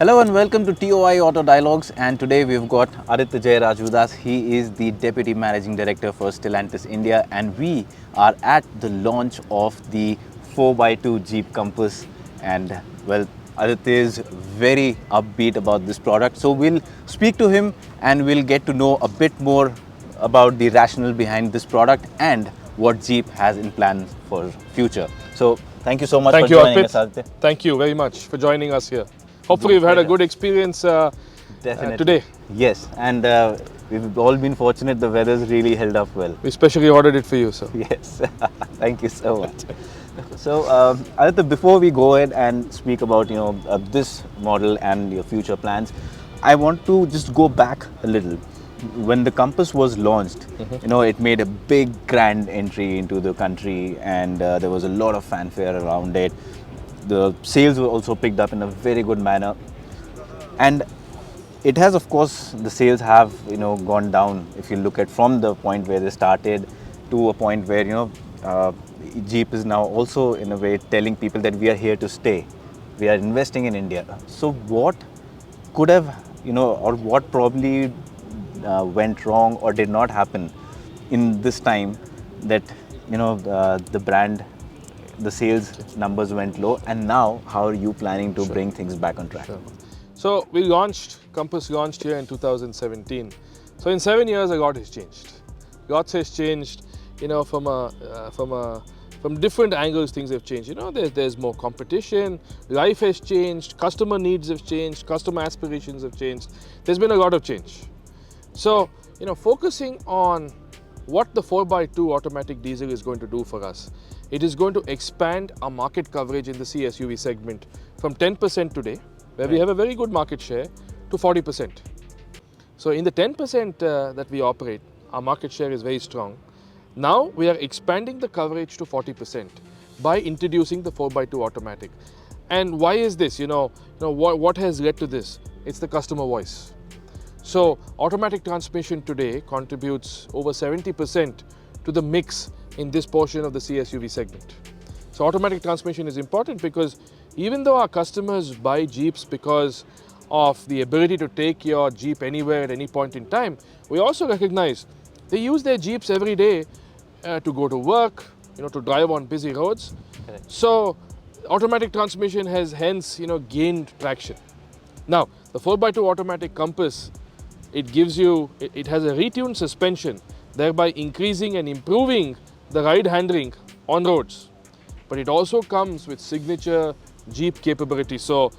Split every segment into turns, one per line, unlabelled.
Hello and welcome to TOI Auto Dialogues, and today we've got Aditya Jairaj with us. He is the Deputy Managing Director for Stellantis India, and we are at the launch of the 4x2 Jeep Compass. And well, Aditya is very upbeat about this product, so we'll speak to him and we'll get to know a bit more about the rationale behind this product and what Jeep has in plan for future. So thank you so much for joining us, Aditya.
Thank you very much for joining us here. Hopefully you've had a good experience today.
Yes, and we've all been fortunate. The weather's really held up well.
We specially ordered it for you, sir.
Yes, thank you so much. So, Aditya, before we go ahead and speak about this model and your future plans, I want to just go back a little. When the Compass was launched, it made a big grand entry into the country, and there was a lot of fanfare around it. The sales were also picked up in a very good manner, and it has, of course, the sales have gone down if you look at from the point where they started to a point where Jeep is now also in a way telling people that we are here to stay, we are investing in India. So what could have or what probably went wrong or did not happen in this time that the brand, the sales numbers went low, and now how are you planning to bring things back on track?
Sure. So Compass launched here in 2017. So in 7 years, a lot has changed. Lots has changed, from different angles. Things have changed. There's more competition. Life has changed. Customer needs have changed. Customer aspirations have changed. There's been a lot of change. So focusing on what the 4x2 automatic diesel is going to do for us, it is going to expand our market coverage in the CSUV segment from 10% today, where we have a very good market share, to 40%. So in the 10% that we operate, our market share is very strong. Now we are expanding the coverage to 40% by introducing the 4x2 automatic. And why is this? What has led to this? It's the customer voice. So automatic transmission today contributes over 70% to the mix in this portion of the CSUV segment. So automatic transmission is important because even though our customers buy Jeeps because of the ability to take your Jeep anywhere at any point in time, we also recognize they use their Jeeps every day to go to work, to drive on busy roads. Correct. So automatic transmission has hence gained traction. Now the 4x2 automatic Compass, it has a retuned suspension, thereby increasing and improving the ride handling on roads. But it also comes with signature Jeep capability. So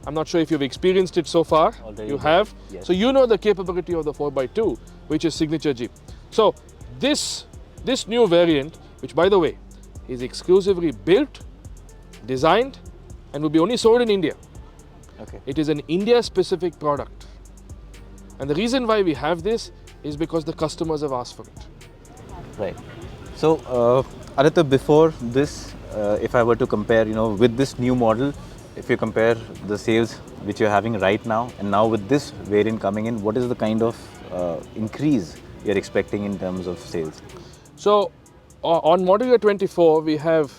I'm not sure if you've experienced it so far. Already you have. Yes. So the capability of the 4x2, which is signature Jeep. So this new variant, which by the way is exclusively built, designed, and will be only sold in India. Okay. It is an India-specific product. And the reason why we have this is because the customers have asked for it.
Right. So, Aditya, before this, if I were to compare, with this new model, if you compare the sales which you're having right now and now with this variant coming in, what is the kind of increase you're expecting in terms of sales?
So, on model year 24, we have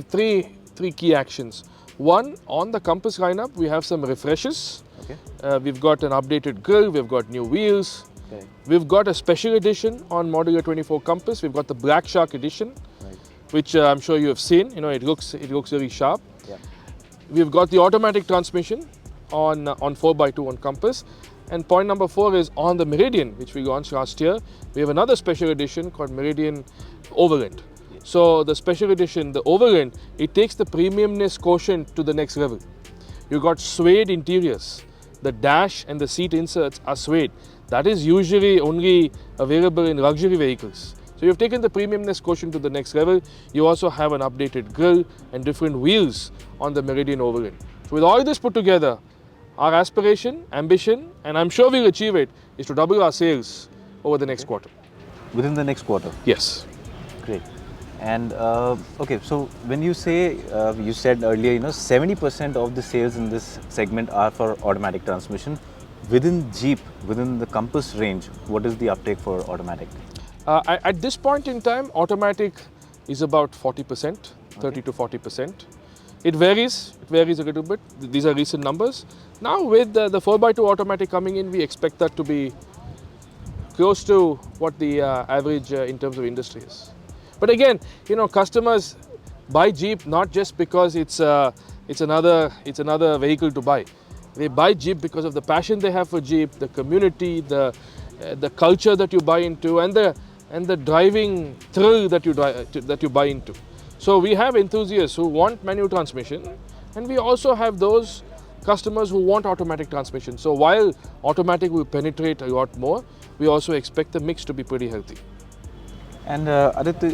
three key actions. One, on the Compass lineup, we have some refreshes. Okay. We've got an updated grille, we've got new wheels. Okay. We've got a special edition on model year 24 Compass. We've got the Black Shark edition, right, which I'm sure you have seen. It looks very sharp. Yeah. We've got the automatic transmission on 4x2 on Compass. And point number 4 is on the Meridian, which we launched last year. We have another special edition called Meridian Overland. Yes. So the special edition, the Overland, it takes the premiumness quotient to the next level. You've got suede interiors. The dash and the seat inserts are suede. That is usually only available in luxury vehicles. So you've taken the premiumness quotient to the next level. You also have an updated grille and different wheels on the Meridian Overland. So with all this put together, our aspiration, ambition, and I'm sure we'll achieve it, is to double our sales over the next quarter.
Within the next quarter?
Yes.
Great. And okay, so when you say, you said earlier, 70% of the sales in this segment are for automatic transmission. Within Jeep, within the Compass range, what is the uptake for automatic?
At this point in time, automatic is about 40%, 30 to 40%. It varies a little bit. These are recent numbers. Now with the 4x2 automatic coming in, we expect that to be close to what the average in terms of industry is. But again, customers buy Jeep not just because it's another vehicle to buy. They buy Jeep because of the passion they have for Jeep, the community, the culture that you buy into, and the driving thrill that you buy into. So we have enthusiasts who want manual transmission, and we also have those customers who want automatic transmission. So while automatic will penetrate a lot more, we also expect the mix to be pretty healthy.
And Aditya,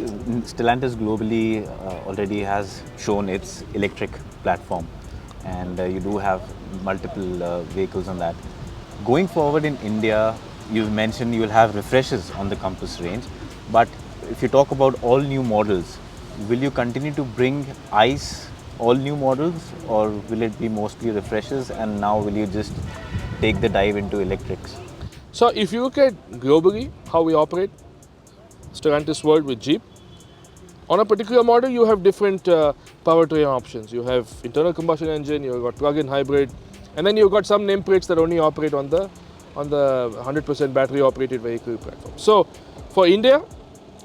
Stellantis globally already has shown its electric platform, and you do have multiple vehicles on that. Going forward in India, you mentioned you will have refreshes on the Compass range, but if you talk about all new models, will you continue to bring ICE all new models, or will it be mostly refreshes, and now will you just take the dive into electrics?
So if you look at globally how we operate, Stellantis world with Jeep, on a particular model you have different powertrain options. You have internal combustion engine, you've got plug-in hybrid, and then you've got some nameplates that only operate on the 100% battery operated vehicle platform. So for India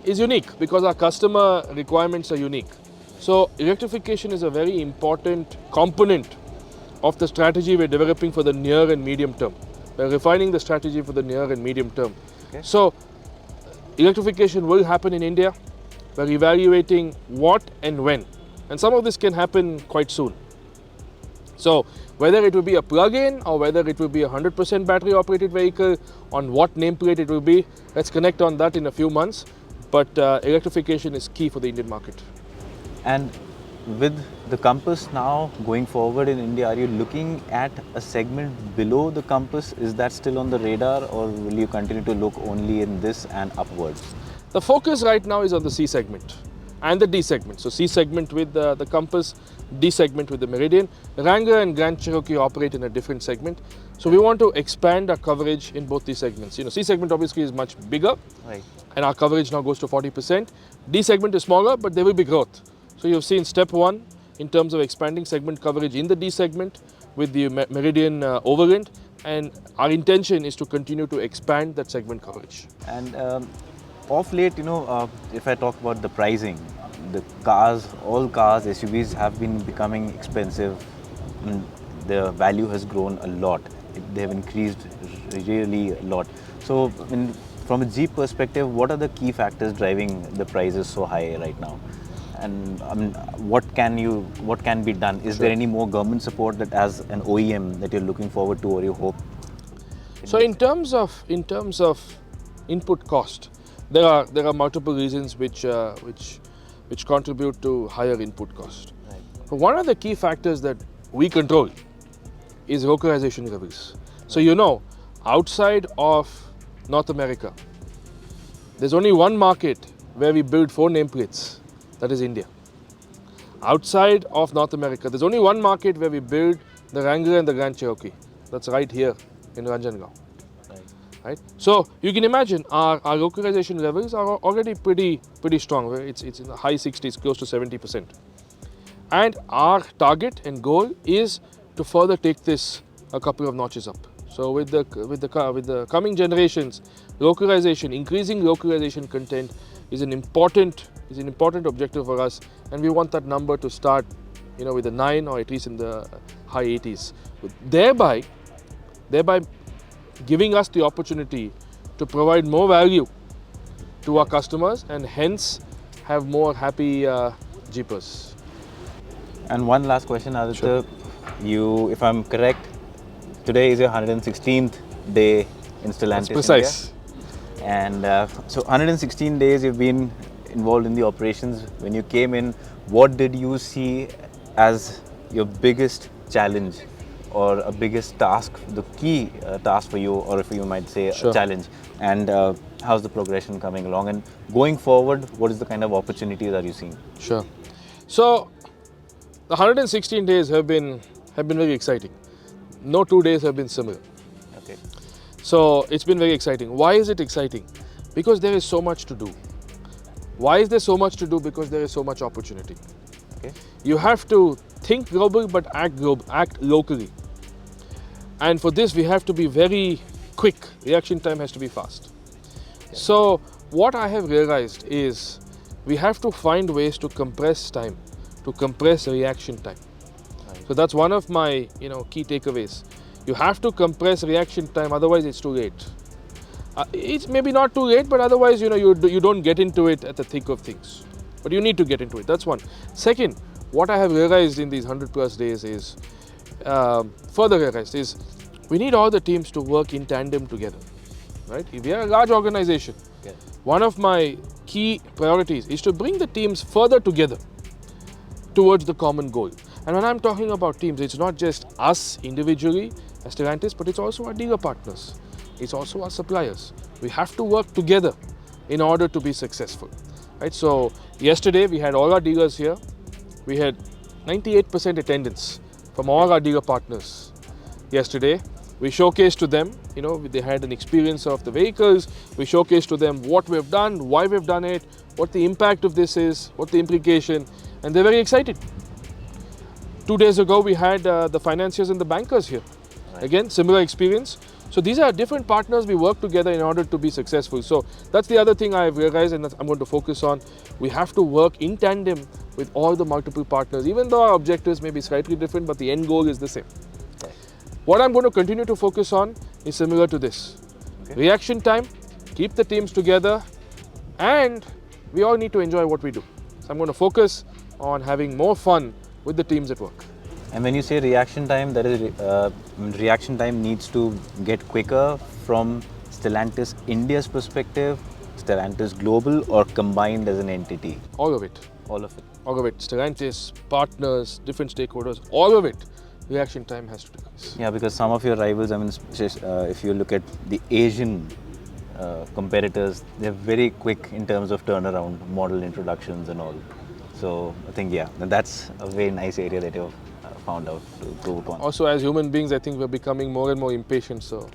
is unique because our customer requirements are unique. So electrification is a very important component of the strategy we're developing for the near and medium term. We're refining the strategy for the near and medium term.
Okay.
So electrification will happen in India. We're evaluating what and when. And some of this can happen quite soon. So whether it will be a plug-in or whether it will be a 100% battery operated vehicle, on what nameplate it will be, let's connect on that in a few months. But electrification is key for the Indian market.
And with the Compass now going forward in India, are you looking at a segment below the Compass? Is that still on the radar, or will you continue to look only in this and upwards?
The focus right now is on the C segment and the D segment. So C segment with the Compass, D segment with the Meridian. Wrangler and Grand Cherokee operate in a different segment. So we want to expand our coverage in both these segments. C segment obviously is much bigger,
Right.
and our coverage now goes to 40%. D segment is smaller, but there will be growth. So you've seen step one in terms of expanding segment coverage in the D segment with the Meridian overland, and our intention is to continue to expand that segment coverage.
And of late, if I talk about the pricing, all cars, SUVs have been becoming expensive. The value has grown a lot. They have increased really a lot. So, from a Jeep perspective, what are the key factors driving the prices so high right now? And what can be done? Is there any more government support that, as an OEM, that you're looking forward to or you hope?
So in terms of input cost, there are multiple reasons which contribute to higher input cost.
Right.
But one of the key factors that we control is localization levels. So outside of North America, there's only one market where we build 4 nameplates. That is India. Outside of North America, there's only one market where we build the Wrangler and the Grand Cherokee. That's right here in Ranjangaon. Right? So you can imagine our localization levels are already pretty strong. It's in the high 60s, close to 70%. And our target and goal is to further take this a couple of notches up. So with the coming generations, increasing localization content is an important objective for us, and we want that number to start, with a 9 or at least in the high 80s. Thereby giving us the opportunity to provide more value to our customers and hence have more happy Jeepers.
And one last question, Aditya.
Sure.
If I'm correct, today is your 116th day in Stellantis.
That's precise.
India. And so 116 days you've been involved in the operations. When you came in, what did you see as your biggest challenge or a biggest task, the key task for you, or if you might say
Sure.
a challenge? And how's the progression coming along? And going forward, what is the kind of opportunities are you seeing?
Sure. So the 116 days have been very exciting. No 2 days have been similar.
Okay.
So it's been very exciting. Why is it exciting? Because there is so much to do. Why is there so much to do? Because there is so much opportunity.
Okay.
You have to think global but act locally. And for this, we have to be very quick. Reaction time has to be fast. So what I have realized is we have to find ways to compress time, to compress reaction time. So that's one of my key takeaways. You have to compress reaction time, otherwise it's too late. It's maybe not too late, but otherwise you don't get into it at the thick of things. But you need to get into it. That's one. Second, what I have realized in these 100+ days is further realized is we need all the teams to work in tandem together. Right? We are a large organization.
Okay.
One of my key priorities is to bring the teams further together towards the common goal. And when I'm talking about teams, it's not just us individually as Stellantis, but it's also our dealer partners. It's also our suppliers. We have to work together in order to be successful. Right? So yesterday we had all our dealers here. We had 98% attendance from all our dealer partners yesterday. We showcased to them, they had an experience of the vehicles. We showcased to them what we've done, why we've done it, what the impact of this is, what the implication, and they're very excited. 2 days ago, we had the financiers and the bankers here. Right. Again, similar experience. So these are different partners. We work together in order to be successful. So that's the other thing I've realized and that I'm going to focus on. We have to work in tandem with all the multiple partners, even though our objectives may be slightly different, but the end goal is the same. Okay. What I'm going to continue to focus on is similar to this. Okay. Reaction time, keep the teams together, and we all need to enjoy what we do. So I'm going to focus on having more fun with the teams at work.
And when you say reaction time, that is reaction time needs to get quicker from Stellantis India's perspective, Stellantis Global, or combined as an entity?
All of it.
All of it.
All of it. Stellantis, partners, different stakeholders, all of it. Reaction time has to decrease.
Yeah, because some of your rivals, if you look at the Asian competitors, they're very quick in terms of turnaround, model introductions and all. So I think, that's a very nice area that you've found out to improve upon.
Also, as human beings, I think we're becoming more and more impatient. So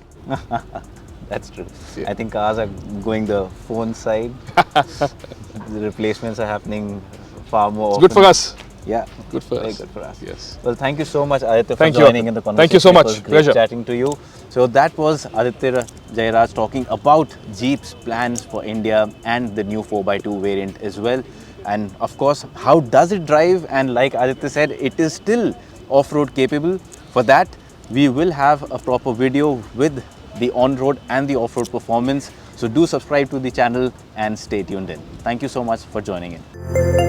that's true.
Yeah.
I think cars are going the phone side. The replacements are happening far more often.
Good for us.
Yeah,
good for
very
us.
good for us.
Yes.
Well, thank you so much, Aditya, for joining in the conversation.
Thank you so much.
It was great
Pleasure.
chatting to you. So that was Aditya Jairaj talking about Jeep's plans for India and the new 4x2 variant as well. And of course, how does it drive? And like Aditya said, it is still off-road capable. For that, we will have a proper video with the on-road and the off-road performance. So do subscribe to the channel and stay tuned in. Thank you so much for joining in.